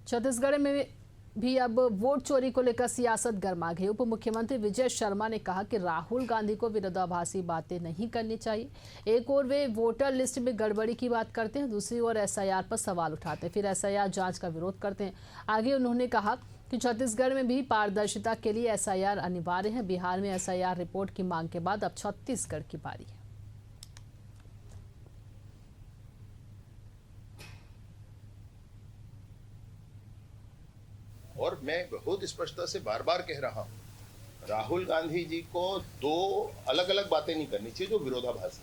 छत्तीसगढ़ में भी अब वोट चोरी को लेकर सियासत गर्मा गई। उप मुख्यमंत्री विजय शर्मा ने कहा कि राहुल गांधी को विरोधाभासी बातें नहीं करनी चाहिए। एक ओर वे वोटर लिस्ट में गड़बड़ी की बात करते हैं, दूसरी ओर एसआईआर पर सवाल उठाते हैं, फिर एसआईआर जांच का विरोध करते हैं। आगे उन्होंने कहा कि छत्तीसगढ़ में भी पारदर्शिता के लिए एसआईआर अनिवार्य है। बिहार में एसआईआर रिपोर्ट की मांग के बाद अब छत्तीसगढ़ की बारी है। और मैं बहुत स्पष्टता से बार बार कह रहा हूं, राहुल गांधी जी को दो अलग अलग बातें नहीं करनी चाहिए जो विरोधाभासी।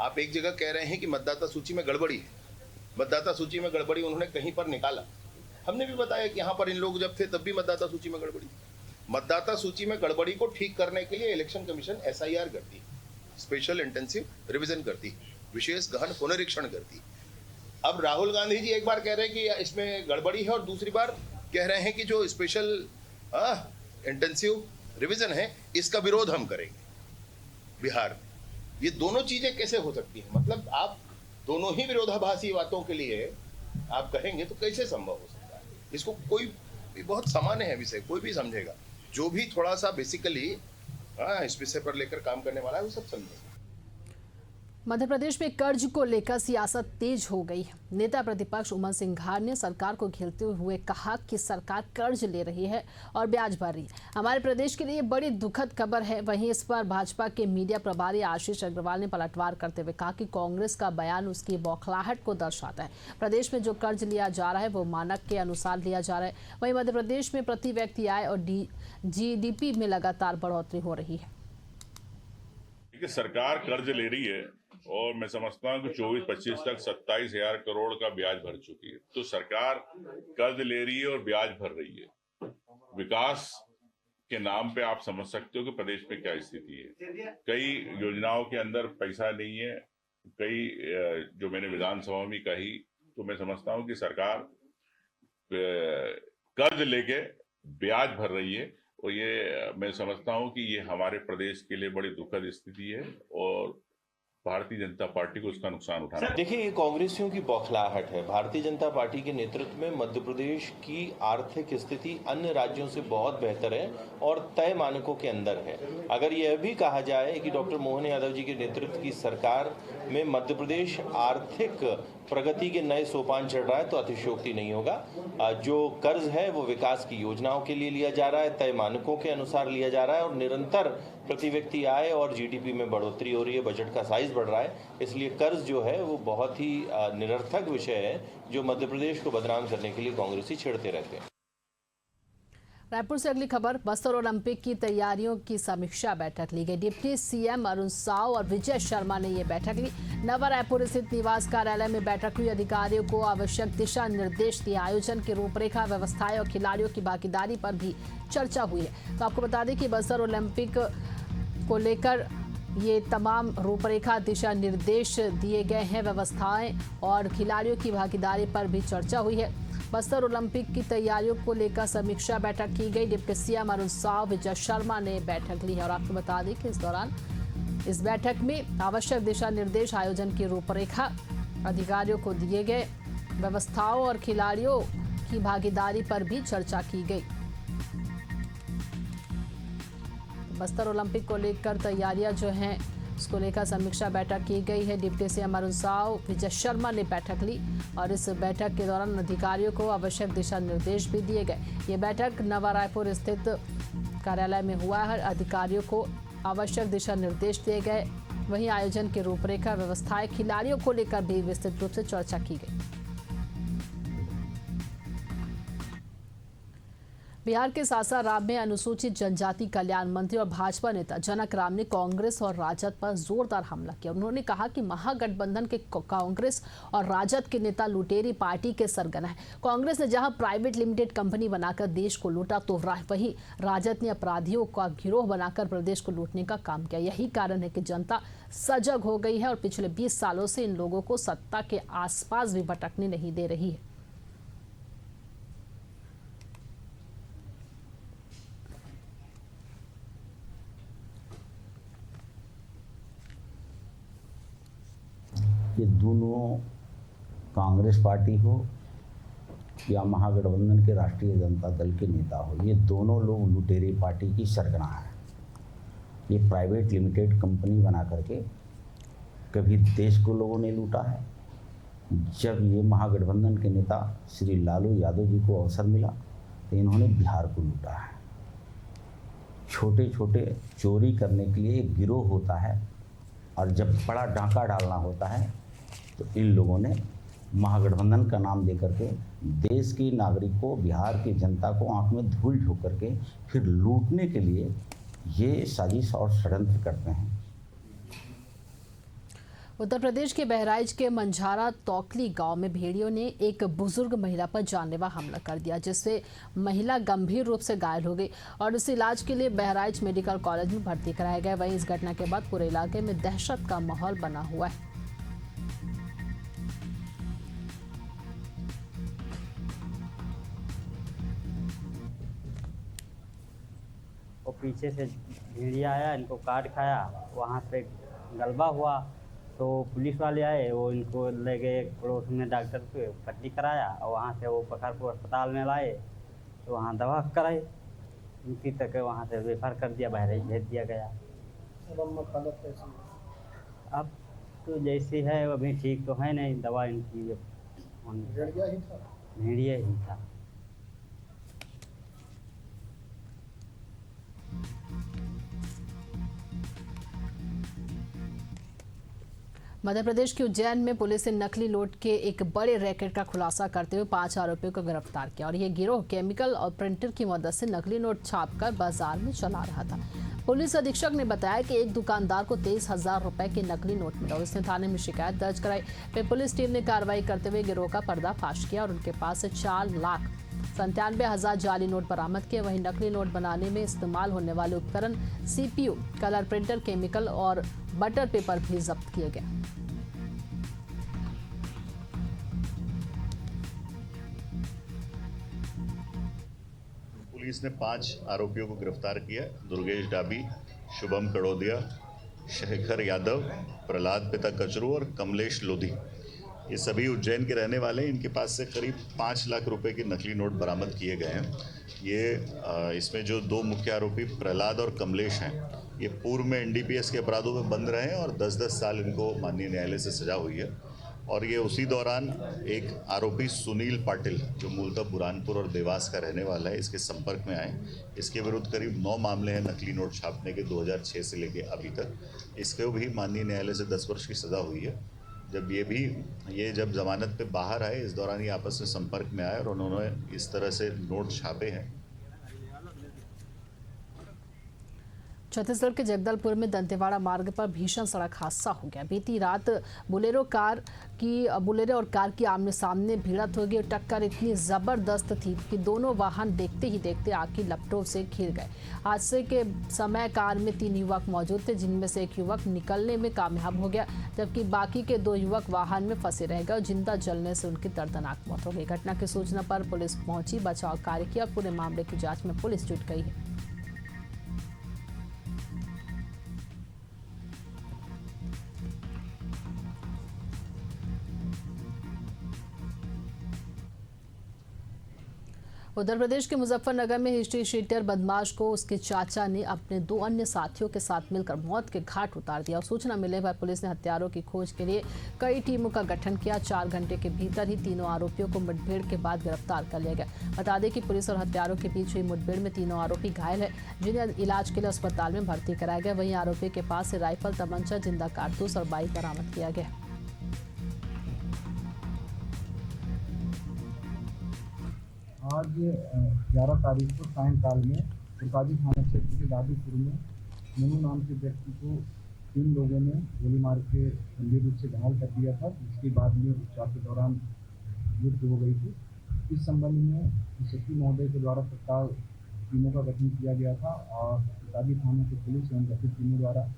आप एक जगह कह रहे हैं कि मतदाता सूची में गड़बड़ी है। मतदाता सूची में गड़बड़ी उन्होंने कहीं पर निकाला। हमने भी बताया कि यहाँ पर इन लोग जब थे तब भी मतदाता सूची में गड़बड़ी। मतदाता सूची में गड़बड़ी को ठीक करने के लिए इलेक्शन कमीशन एसआईआर करती है, स्पेशल इंटेंसिव रिविजन करती है, विशेष गहन पुनरीक्षण करती है। अब राहुल गांधी जी एक बार कह रहे हैं कि इसमें गड़बड़ी है और दूसरी बार कह रहे हैं कि जो स्पेशल इंटेंसिव रिवीजन है इसका विरोध हम करेंगे बिहार में। ये दोनों चीजें कैसे हो सकती हैं? मतलब आप दोनों ही विरोधाभासी बातों के लिए आप कहेंगे तो कैसे संभव हो सकता है? इसको कोई बहुत सामान्य है विषय, कोई भी समझेगा, जो भी थोड़ा सा बेसिकली इस विषय पर लेकर काम करने वाला है वो सब समझेगा। मध्य प्रदेश में कर्ज को लेकर सियासत तेज हो गई है। नेता प्रतिपक्ष उमन सिंघार ने सरकार को घेरते हुए कहा कि सरकार कर्ज ले रही है और ब्याज भर रही है। हमारे प्रदेश के लिए बड़ी दुखद खबर है। वहीं इस पर भाजपा के मीडिया प्रभारी आशीष अग्रवाल ने पलटवार करते हुए कहा कि कांग्रेस का बयान उसकी बौखलाहट को दर्शाता है। प्रदेश में जो कर्ज लिया जा रहा है वो मानक के अनुसार लिया जा रहा है। वहीं मध्य प्रदेश में प्रति व्यक्ति आय और जीडीपी में लगातार बढ़ोतरी हो रही है। सरकार कर्ज ले रही है और मैं समझता हूँ कि 24-25 तक 27,000 करोड़ का ब्याज भर चुकी है। तो सरकार कर्ज ले रही है और ब्याज भर रही है। विकास के नाम पे आप समझ सकते हो कि प्रदेश में क्या स्थिति है। कई योजनाओं के अंदर पैसा नहीं है, कई जो मैंने विधानसभा में कही, तो मैं समझता हूँ कि सरकार कर्ज लेके ब्याज भर रही है और ये मैं समझता हूँ कि ये हमारे प्रदेश के लिए बड़ी दुखद स्थिति है और भारतीय जनता पार्टी को उसका नुकसान उठाना है। देखिए, ये कांग्रेसियों की बौखलाहट है। भारतीय जनता पार्टी के नेतृत्व में मध्य प्रदेश की आर्थिक स्थिति अन्य राज्यों से बहुत बेहतर है और तय मानकों के अंदर है। अगर यह भी कहा जाए कि डॉक्टर मोहन यादव जी के नेतृत्व की सरकार में मध्य प्रदेश आर्थिक प्रगति के नए सोपान चढ़ रहा है तो अतिशयोक्ति नहीं होगा। जो कर्ज है वो विकास की योजनाओं के लिए लिया जा रहा है, तय मानकों के अनुसार लिया जा रहा है और निरंतर प्रति व्यक्ति आय और जीडीपी में बढ़ोतरी हो रही है, बजट का साइज बढ़ रहा है। इसलिए कर्ज जो है वो बहुत ही निरर्थक विषय है जो मध्य प्रदेश को बदनाम करने के लिए कांग्रेसी छेड़ते रहते हैं। रायपुर से अगली खबर, बस्तर ओलंपिक की तैयारियों की समीक्षा बैठक ली गई। डिप्टी सीएम अरुण साव और विजय शर्मा ने ये बैठक ली। नवा रायपुर स्थित निवास कार्यालय में बैठक हुई। अधिकारियों को आवश्यक दिशा निर्देश दिए। आयोजन की रूपरेखा, व्यवस्थाएं और खिलाड़ियों की भागीदारी पर भी चर्चा हुई है। तो आपको बता दें कि बस्तर ओलंपिक को लेकर ये तमाम रूपरेखा, दिशा निर्देश दिए गए हैं। व्यवस्थाएं और खिलाड़ियों की भागीदारी पर भी चर्चा हुई है। बस्तर ओलंपिक की तैयारियों को लेकर समीक्षा बैठक की गई। डिप्टी सीएम अरुण साव, विजय शर्मा ने बैठक ली है और आपको बता दें कि इस दौरान इस बैठक में आवश्यक दिशा निर्देश, आयोजन की रूपरेखा अधिकारियों को दिए गए। व्यवस्थाओं और खिलाड़ियों की भागीदारी पर भी चर्चा की गई। बस्तर ओलंपिक को लेकर तैयारियां जो हैं उसको लेकर समीक्षा बैठक की गई है। डिप्टी सीएम अरुण साव, विजय शर्मा ने बैठक ली और इस बैठक के दौरान अधिकारियों को आवश्यक दिशा निर्देश भी दिए गए। ये बैठक नवा रायपुर स्थित कार्यालय में हुआ है। अधिकारियों को आवश्यक दिशा निर्देश दिए गए। वहीं आयोजन की रूपरेखा, व्यवस्थाएं, खिलाड़ियों को लेकर भी विस्तृत रूप से चर्चा की गई। बिहार के सासाराम में अनुसूचित जनजाति कल्याण मंत्री और भाजपा नेता जनक राम ने कांग्रेस और राजद पर जोरदार हमला किया। उन्होंने कहा कि महागठबंधन के कांग्रेस और राजद के नेता लुटेरी पार्टी के सरगना है। कांग्रेस ने जहां प्राइवेट लिमिटेड कंपनी बनाकर देश को लूटा तो वहीं राजद ने अपराधियों का गिरोह बनाकर प्रदेश को लूटने का काम किया। यही कारण है कि जनता सजग हो गई है और पिछले 20 सालों से इन लोगों को सत्ता के आसपास भी भटकने नहीं दे रही है। ये दोनों, कांग्रेस पार्टी हो या महागठबंधन के राष्ट्रीय जनता दल के नेता हो, ये दोनों लोग लुटेरी पार्टी की सरगना है। ये प्राइवेट लिमिटेड कंपनी बना करके कभी देश को लोगों ने लूटा है। जब ये महागठबंधन के नेता श्री लालू यादव जी को अवसर मिला तो इन्होंने बिहार को लूटा है। छोटे छोटे चोरी करने के लिए एक गिरोह होता है और जब बड़ा डाका डालना होता है तो इन लोगों ने महागठबंधन का नाम दे करके देश के नागरिकों, बिहार की जनता को आंख में धूल झोंक करके फिर लूटने के लिए ये साजिश और षड्यंत्र करते हैं। उत्तर प्रदेश के बहराइच के मंझारा तौकली गांव में भेड़ियों ने एक बुजुर्ग महिला पर जानलेवा हमला कर दिया, जिससे महिला गंभीर रूप से घायल हो गई और उसे इलाज के लिए बहराइच मेडिकल कॉलेज में भर्ती कराया गया। वहीं इस घटना के बाद पूरे इलाके में दहशत का माहौल बना हुआ है। और पीछे से भेड़िया आया, इनको काट खाया, वहाँ पे गलबा हुआ तो पुलिस वाले आए, वो इनको ले गए पड़ोस में डॉक्टर पे पट्टी कराया और वहाँ से वो पखारपुर अस्पताल में लाए तो वहाँ दवा कराई, उनकी तक वहाँ से रेफर कर दिया, बहराइच भेज दिया गया। अब तो जैसी है अभी ठीक तो है नहीं, दवा इनकी भेड़िया ही था। मध्य प्रदेश के उज्जैन में पुलिस ने नकली नोट के एक बड़े रैकेट का खुलासा करते हुए 5 आरोपियों को गिरफ्तार किया और यह गिरोह केमिकल और प्रिंटर की मदद से नकली नोट छापकर बाजार में चला रहा था। पुलिस अधीक्षक ने बताया कि एक दुकानदार को 23,000 रुपए के नकली नोट मिला। उसने थाने में शिकायत दर्ज कराई। फिर पुलिस टीम ने कार्रवाई करते हुए गिरोह का पर्दाफाश किया और उनके पास से 4,97,000 जाली नोट बरामद किए। वहीं नकली नोट बनाने में इस्तेमाल होने वाले उपकरण, CPU, कलर प्रिंटर, केमिकल और बटर पेपर भी जब्त किए गए। पुलिस ने 5 आरोपियों को गिरफ्तार किया। दुर्गेश डाबी, शुभम कड़ोदिया, शेखर यादव, प्रहलाद पिता कचरू और कमलेश लोधी, ये सभी उज्जैन के रहने वाले हैं। इनके पास से करीब 5 लाख रुपए के नकली नोट बरामद किए गए हैं। ये इसमें जो 2 मुख्य आरोपी प्रहलाद और कमलेश हैं, ये पूर्व में NDPS के अपराधों में बंद रहे हैं और 10-10 साल इनको माननीय न्यायालय से सजा हुई है। और ये उसी दौरान एक आरोपी सुनील पाटिल, जो मूलतः बुरहानपुर और देवास का रहने वाला है, इसके संपर्क में आए। इसके विरुद्ध करीब 9 मामले हैं नकली नोट छापने के 2006 से लेके अभी तक। इसको भी माननीय न्यायालय से 10 वर्ष की सज़ा हुई है। जब जमानत पे बाहर आए, इस दौरान ये आपस में संपर्क में आए और उन्होंने इस तरह से नोट छापे हैं। छत्तीसगढ़ के जगदलपुर में दंतेवाड़ा मार्ग पर भीषण सड़क हादसा हो गया। बीती रात बोलेरो और कार की आमने सामने भिड़ंत हो गई और टक्कर इतनी जबरदस्त थी कि दोनों वाहन देखते ही देखते आग की लपटों से घिर गए। हादसे के समय कार में 3 युवक मौजूद थे, जिनमें से एक युवक निकलने में कामयाब हो गया, जबकि बाकी के 2 युवक वाहन में फंसे रह गए और जिंदा जलने से उनकी दर्दनाक मौत हो गई। घटना की सूचना पर पुलिस पहुंची, बचाव कार्य किया और पूरे मामले की जाँच में पुलिस जुट गई है। उत्तर प्रदेश के मुजफ्फरनगर में हिस्ट्री शीटर बदमाश को उसके चाचा ने अपने 2 अन्य साथियों के साथ मिलकर मौत के घाट उतार दिया और सूचना मिलने पर पुलिस ने हत्यारों की खोज के लिए कई टीमों का गठन किया। 4 घंटे के भीतर ही तीनों आरोपियों को मुठभेड़ के बाद गिरफ्तार कर लिया गया। बता दें कि पुलिस और हत्यारों के बीच हुई मुठभेड़ में तीनों आरोपी घायल है, जिन्हें इलाज के लिए अस्पताल में भर्ती कराया गया। वहीं आरोपी के पास से राइफल, तमंचा, जिंदा कारतूस और बाइक बरामद किया गया। आज 11 तारीख को सायंकाल में फुलकाजी थाना क्षेत्र के दादीपुर में मोनू नाम के व्यक्ति को 3 लोगों ने गोली मार के गंभीर रूप से घायल कर दिया था, जिसके बाद में उपचार के दौरान मृत्यु हो गई थी। इस संबंध में एसपी महोदय के द्वारा तत्काल टीमों का गठन किया गया था और फुलकाजी थाना की पुलिस एवं गठित टीमों द्वारा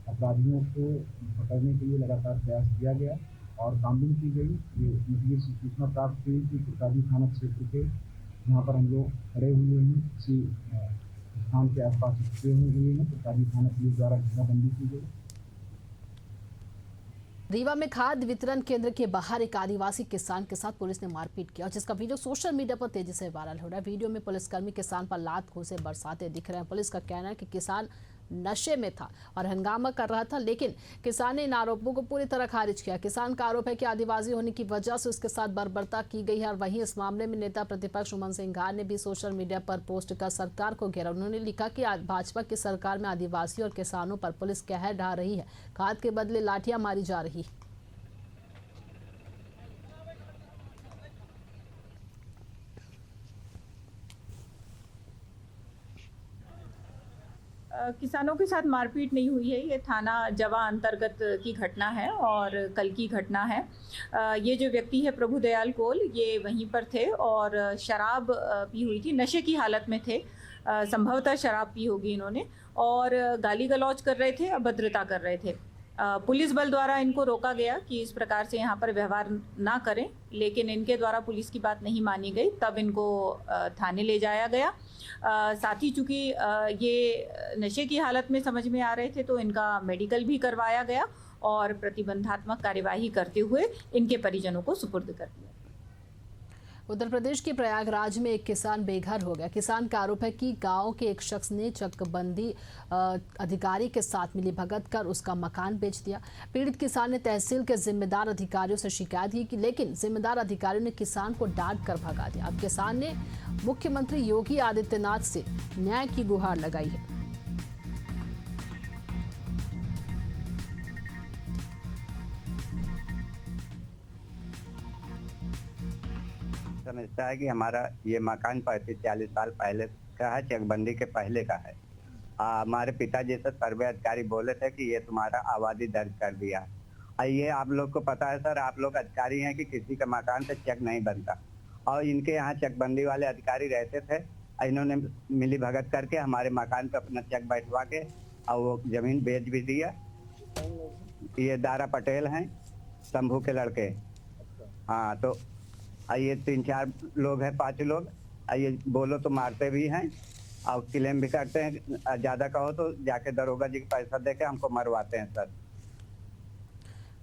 अपराधियों को पकड़ने के लिए लगातार प्रयास किया गया और छानबीन की गई। ये मुझे सूचना प्राप्त हुई कि फुलकाजी थाना क्षेत्र के जहाँ पर हम लोग खड़े हुए हैं, इसी स्थान के आसपास खड़े हुए हैं, फुलकाजी थाना पुलिस द्वारा घेराबंदी की गई। रीवा में खाद्य वितरण केंद्र के बाहर एक आदिवासी किसान के साथ पुलिस ने मारपीट किया, जिसका वीडियो सोशल मीडिया पर तेजी से वायरल हो रहा है। वीडियो में पुलिसकर्मी किसान पर लात घूंसे बरसाते दिख रहे हैं। पुलिस का कहना है कि किसान नशे में था और हंगामा कर रहा था, लेकिन किसान ने इन आरोपों को पूरी तरह खारिज किया। किसान का आरोप है कि आदिवासी होने की वजह से उसके साथ बर्बरता की गई है। और वहीं इस मामले में नेता प्रतिपक्ष उमंग सिंघार ने भी सोशल मीडिया पर पोस्ट कर सरकार को घेरा। उन्होंने लिखा कि भाजपा की सरकार में आदिवासी और किसानों पर पुलिस कहर ढा रही है, खाद के बदले लाठियां मारी जा रही है। किसानों के साथ मारपीट नहीं हुई है। ये थाना जवा अंतर्गत की घटना है और कल की घटना है। ये जो व्यक्ति है प्रभुदयाल कोल, ये वहीं पर थे और शराब पी हुई थी, नशे की हालत में थे। संभवतः शराब पी होगी इन्होंने और गाली गलौज कर रहे थे, अभद्रता कर रहे थे। पुलिस बल द्वारा इनको रोका गया कि इस प्रकार से यहाँ पर व्यवहार ना करें, लेकिन इनके द्वारा पुलिस की बात नहीं मानी गई। तब इनको थाने ले जाया गया। साथ ही चूँकि ये नशे की हालत में समझ में आ रहे थे, तो इनका मेडिकल भी करवाया गया और प्रतिबंधात्मक कार्यवाही करते हुए इनके परिजनों को सुपुर्द कर दिया। उत्तर प्रदेश के प्रयागराज में एक किसान बेघर हो गया। किसान का आरोप है कि गांव के एक शख्स ने चकबंदी अधिकारी के साथ मिलीभगत कर उसका मकान बेच दिया। पीड़ित किसान ने तहसील के जिम्मेदार अधिकारियों से शिकायत की, लेकिन जिम्मेदार अधिकारियों ने किसान को डांट कर भगा दिया। अब किसान ने मुख्यमंत्री योगी आदित्यनाथ से न्याय की गुहार लगाई है। समझता है कि हमारा ये मकान 35-40 साल पहले का है, चकबंदी के पहले का है। हमारे पिताजी से सर्वे अधिकारी बोले थे कि ये तुम्हारा आबादी दर्ज कर दिया है। ये आप लोग को पता है सर, आप लोग अधिकारी हैं कि किसी का मकान से चेक नहीं बनता, और इनके यहाँ चकबंदी वाले अधिकारी रहते थे। इन्होंने मिली भगत करके हमारे मकान पे अपना चेक बैठवा के और वो जमीन बेच भी दिया। ये दारा पटेल हैं, शंभू के लड़के। हाँ, तो ये 3-4 लोग हैं, 5 लोग। ये बोलो तो मारते भी हैं और क्लेम भी करते हैं। ज्यादा कहो तो जाके दरोगा जी को पैसा देके हमको मरवाते हैं सर।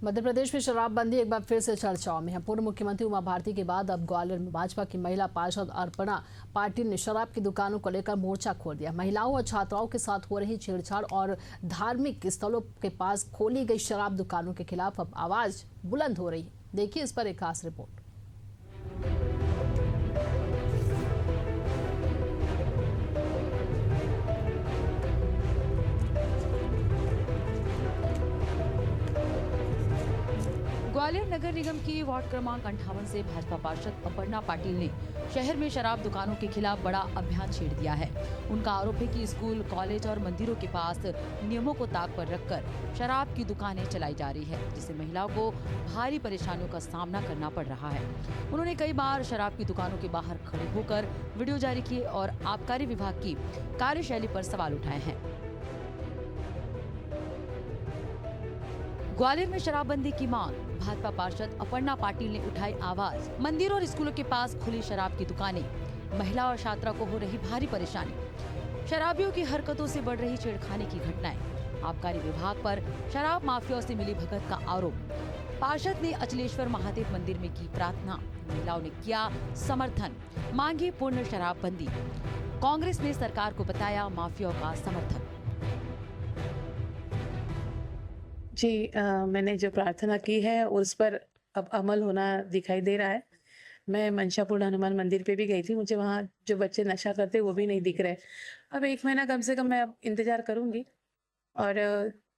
मध्य प्रदेश में शराबबंदी एक बार फिर से चर्चाओं में है। पूर्व मुख्यमंत्री उमा भारती के बाद अब ग्वालियर में भाजपा की महिला पार्षद अर्पणा पाटिल ने शराब की दुकानों को लेकर मोर्चा खोल दिया। महिलाओं और छात्राओं के साथ हो रही छेड़छाड़ और धार्मिक स्थलों के पास खोली गई शराब दुकानों के खिलाफ अब आवाज बुलंद हो रही है। देखिए इस पर एक खास रिपोर्ट। ग्वालियर नगर निगम की वार्ड क्रमांक 58 से भाजपा पार्षद अपर्णा पाटिल ने शहर में शराब दुकानों के खिलाफ बड़ा अभियान छेड़ दिया है। उनका आरोप है कि स्कूल, कॉलेज और मंदिरों के पास नियमों को ताक पर रखकर शराब की दुकानें चलाई जा रही है, जिससे महिलाओं को भारी परेशानियों का सामना करना पड़ रहा है। उन्होंने कई बार शराब की दुकानों के बाहर खड़े होकर वीडियो जारी किए और आबकारी विभाग की कार्यशैली पर सवाल उठाए हैं। ग्वालियर में शराबबंदी की मांग, भाजपा पार्षद अपर्णा पाटिल ने उठाई आवाज। मंदिरों और स्कूलों के पास खुली शराब की दुकानें, महिला और छात्रा को हो रही भारी परेशानी, शराबियों की हरकतों से बढ़ रही छेड़खानी की घटनाएं, आबकारी विभाग पर शराब माफियाओं से मिली भगत का आरोप। पार्षद ने अचलेश्वर महादेव मंदिर में की प्रार्थना, महिलाओं ने किया समर्थन, मांगी पूर्ण शराबबंदी। कांग्रेस ने सरकार को बताया माफियाओं का समर्थन। जी, मैंने जो प्रार्थना की है उस पर अब अमल होना दिखाई दे रहा है। मैं मंशापुर हनुमान मंदिर पे भी गई थी, मुझे वहाँ जो बच्चे नशा करते वो भी नहीं दिख रहे। अब 1 महीना कम से कम मैं अब इंतजार करूँगी और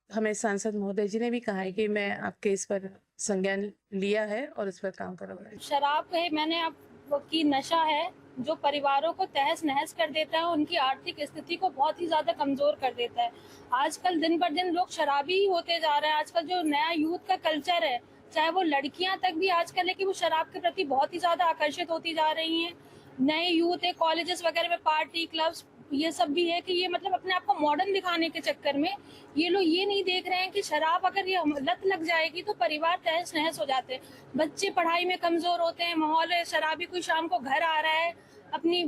हमें सांसद महोदय जी ने भी कहा है कि मैं आपके इस पर संज्ञान लिया है और इस पर काम करूँगा। शराब मैंने आपकी नशा है जो परिवारों को तहस नहस कर देता है, उनकी आर्थिक स्थिति को बहुत ही ज्यादा कमजोर कर देता है। आजकल दिन पर दिन लोग शराबी ही होते जा रहे हैं। आजकल जो नया यूथ का कल्चर है, चाहे वो लड़कियां तक भी आजकल है कि वो शराब के प्रति बहुत ही ज्यादा आकर्षित होती जा रही हैं। नए यूथ है, कॉलेजेस वगैरह में पार्टी क्लब्स ये सब भी है कि ये मतलब अपने आप को मॉडर्न दिखाने के चक्कर में ये लोग ये नहीं देख रहे हैं कि शराब अगर ये लत लग जाएगी तो परिवार तहस नहस हो जाते हैं, बच्चे पढ़ाई में कमजोर होते हैं। माहौल है शराबी, कोई शाम को घर आ रहा है, अपनी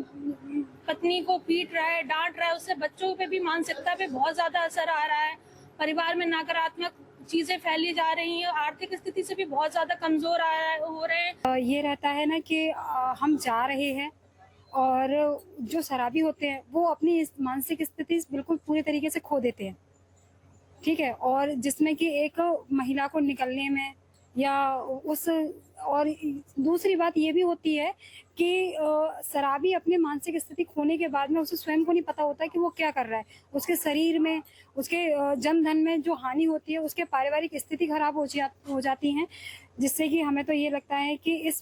पत्नी को पीट रहा है, डांट रहा है, उससे बच्चों पे भी मानसिकता पे बहुत ज्यादा असर आ रहा है। परिवार में नकारात्मक चीजें फैली जा रही हैं, आर्थिक स्थिति से भी बहुत ज्यादा कमजोर हो रहे हैं। ये रहता है ना कि हम जा रहे हैं और जो शराबी होते हैं वो अपनी इस मानसिक स्थिति बिल्कुल पूरे तरीके से खो देते हैं, ठीक है। और जिसमें कि एक महिला को निकलने में या उस, और दूसरी बात ये भी होती है कि शराबी अपने मानसिक स्थिति खोने के बाद में उसे स्वयं को नहीं पता होता कि वो क्या कर रहा है। उसके शरीर में, उसके जन धन में जो हानि होती है, उसके पारिवारिक स्थिति खराब हो जाती हैं, जिससे कि हमें तो ये लगता है कि इस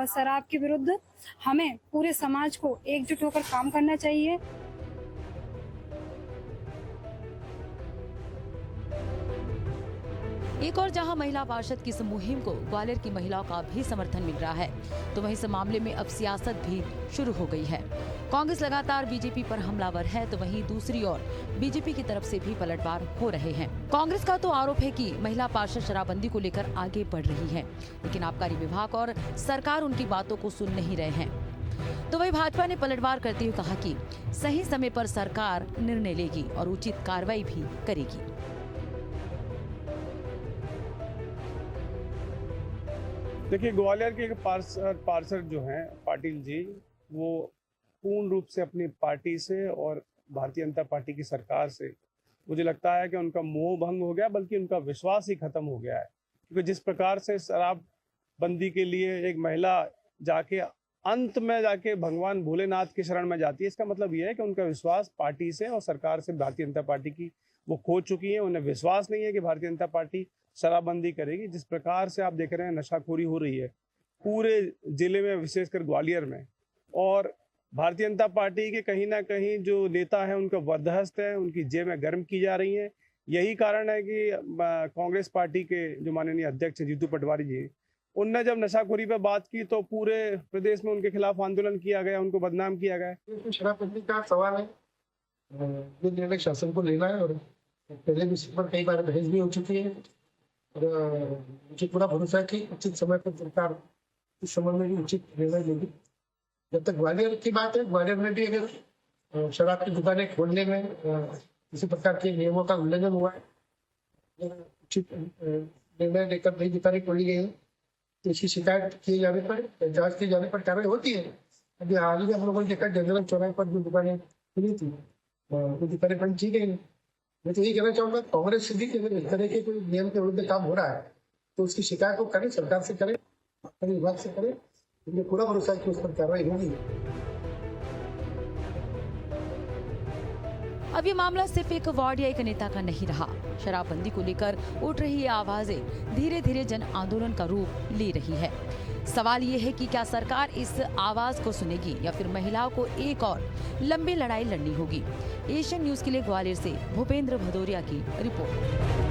शराब के विरुद्ध हमें पूरे समाज को एकजुट होकर काम करना चाहिए। एक और जहां महिला पार्षद की इस मुहिम को ग्वालियर की महिलाओं का भी समर्थन मिल रहा है, तो वहीं इस मामले में अब सियासत भी शुरू हो गई है। कांग्रेस लगातार बीजेपी पर हमलावर है, तो वहीं दूसरी ओर बीजेपी की तरफ से भी पलटवार हो रहे हैं। कांग्रेस का तो आरोप है कि महिला पार्षद शराबबंदी को लेकर आगे बढ़ रही है, लेकिन आबकारी विभाग और सरकार उनकी बातों को सुन नहीं रहे हैं। तो वही भाजपा ने पलटवार करते हुए कहा कि सही समय पर सरकार निर्णय लेगी और उचित कार्रवाई भी करेगी। देखिए, ग्वालियर के एक पार्षद जो हैं पाटिल जी, वो पूर्ण रूप से अपनी पार्टी से और भारतीय जनता पार्टी की सरकार से, मुझे लगता है कि उनका मोह भंग हो गया, बल्कि उनका विश्वास ही खत्म हो गया है। क्योंकि जिस प्रकार से शराबबंदी के लिए एक महिला जाके अंत में जाके भगवान भोलेनाथ की शरण में जाती है, इसका मतलब ये है कि उनका विश्वास पार्टी से और सरकार से, भारतीय जनता पार्टी की, वो खो चुकी है। उन्हें विश्वास नहीं है कि भारतीय जनता पार्टी शराबबंदी करेगी। जिस प्रकार से आप देख रहे हैं नशाखोरी हो रही है पूरे जिले में, विशेषकर ग्वालियर में, और भारतीय जनता पार्टी के कहीं ना कहीं जो नेता है उनका बर्दाश्त है, उनकी जेबें गर्म की जा रही हैं। यही कारण है कि कांग्रेस पार्टी के जो माननीय अध्यक्ष जीतू पटवारी जी, उनने जब नशाखोरी पर बात की तो पूरे प्रदेश में उनके खिलाफ आंदोलन किया गया, उनको बदनाम किया गया। शराबबंदी का सवाल है, ये निर्णय शासन को लेना है, और पहले भी इस पर कई बार बहस भी हो चुकी है, और मुझे पूरा भरोसा है कि उचित समय पर सरकार इस संबंध में भी उचित निर्णय लेगी। जब तक ग्वालियर की बात है, ग्वालियर में भी अगर शराब की दुकानें खोलने में किसी प्रकार के नियमों का उल्लंघन हुआ है, उचित निर्णय लेकर नई दुकानें खोली गई है, तो इसकी शिकायत किए जाने पर, जांच किए जाने पर कार्रवाई होती है। अभी हाल ही में हम लोगों ने देखा जनरल चौराहे पर जो दुकानें खुली थी, वो दुकानें बंद की गई। मैं तो यही कहना चाहूँगा, कांग्रेस से भी अगर इस तरह के कोई नियम के विरुद्ध काम हो रहा है तो उसकी शिकायत वो करें, सरकार से करें, आबकारी विभाग से करें। मुझे पूरा भरोसा है कि उस पर कार्रवाई होगी। अब ये मामला सिर्फ एक वार्ड या एक नेता का नहीं रहा। शराबबंदी को लेकर उठ रही ये आवाजें धीरे धीरे जन आंदोलन का रूप ले रही है। सवाल ये है कि क्या सरकार इस आवाज को सुनेगी या फिर महिलाओं को एक और लंबी लड़ाई लड़नी होगी। एशियन न्यूज के लिए ग्वालियर से भूपेंद्र भदौरिया की रिपोर्ट।